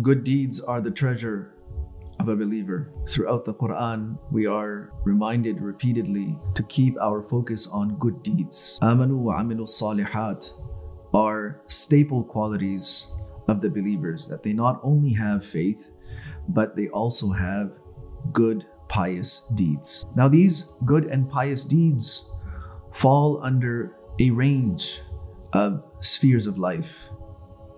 Good deeds are the treasure of a believer. Throughout the Quran, we are reminded repeatedly to keep our focus on good deeds. Amanu wa amilu salihat are staple qualities of the believers, that they not only have faith, but they also have good, pious deeds. Now, these good and pious deeds fall under a range of spheres of life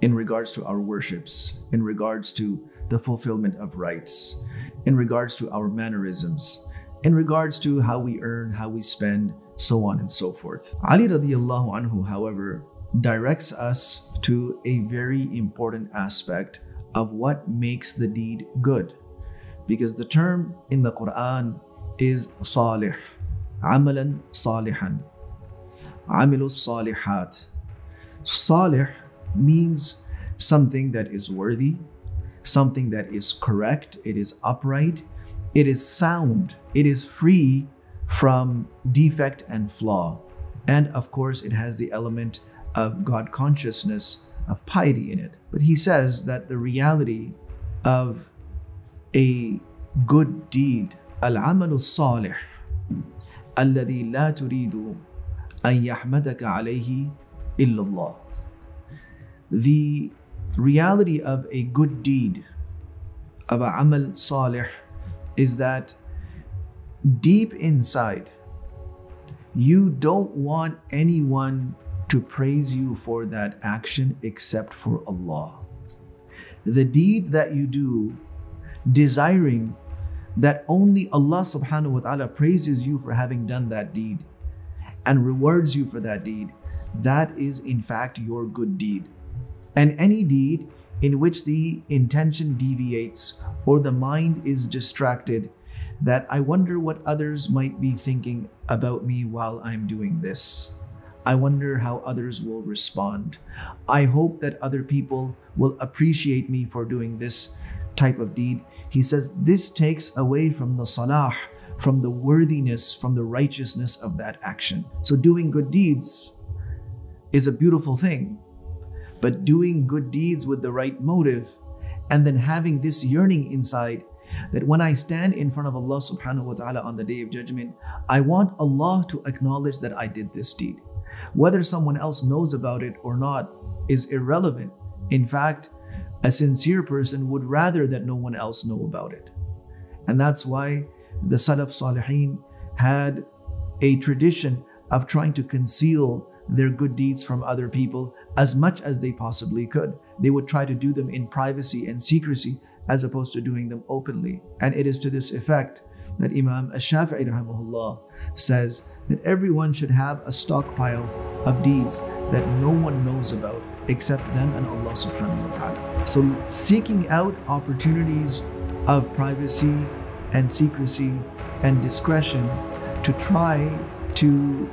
in regards to our worships, in regards to the fulfillment of rights, in regards to our mannerisms, in regards to how we earn, how we spend, so on and so forth. Ali radiallahu anhu, however, directs us to a very important aspect of what makes the deed good. Because the term in the Quran is salih, amalan salihan, amilu salihat. Salih means something that is worthy, something that is correct, it is upright, it is sound, it is free from defect and flaw. And of course, it has the element of God consciousness, of piety in it. But he says that the reality of a good deed, al-amalu salih, alladhi la turidu an yahmadaka alayhi illallah. The reality of a good deed, of a amal salih, is that deep inside, you don't want anyone to praise you for that action except for Allah. The deed that you do, desiring that only Allah subhanahu wa ta'ala praises you for having done that deed and rewards you for that deed, that is in fact your good deed. And any deed in which the intention deviates or the mind is distracted, that I wonder what others might be thinking about me while I'm doing this. I wonder how others will respond. I hope that other people will appreciate me for doing this type of deed. He says this takes away from the salah, from the worthiness, from the righteousness of that action. So doing good deeds is a beautiful thing. But doing good deeds with the right motive, and then having this yearning inside that when I stand in front of Allah subhanahu wa ta'ala on the Day of Judgment, I want Allah to acknowledge that I did this deed. Whether someone else knows about it or not is irrelevant. In fact, a sincere person would rather that no one else know about it. And that's why the Salaf Salihin had a tradition of trying to conceal their good deeds from other people as much as they possibly could. They would try to do them in privacy and secrecy as opposed to doing them openly. And it is to this effect that Imam Ash-Shafi'i rahimahullah says that everyone should have a stockpile of deeds that no one knows about except them and Allah subhanahu wa ta'ala. So seeking out opportunities of privacy and secrecy and discretion to try to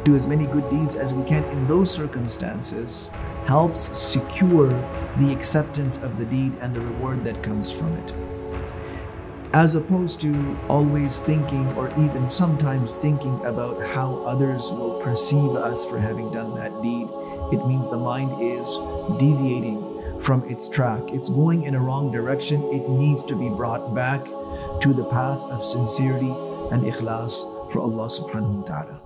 do as many good deeds as we can in those circumstances helps secure the acceptance of the deed and the reward that comes from it. As opposed to always thinking, or even sometimes thinking about how others will perceive us for having done that deed, it means the mind is deviating from its track. It's going in a wrong direction. It needs to be brought back to the path of sincerity and ikhlas for Allah subhanahu wa ta'ala.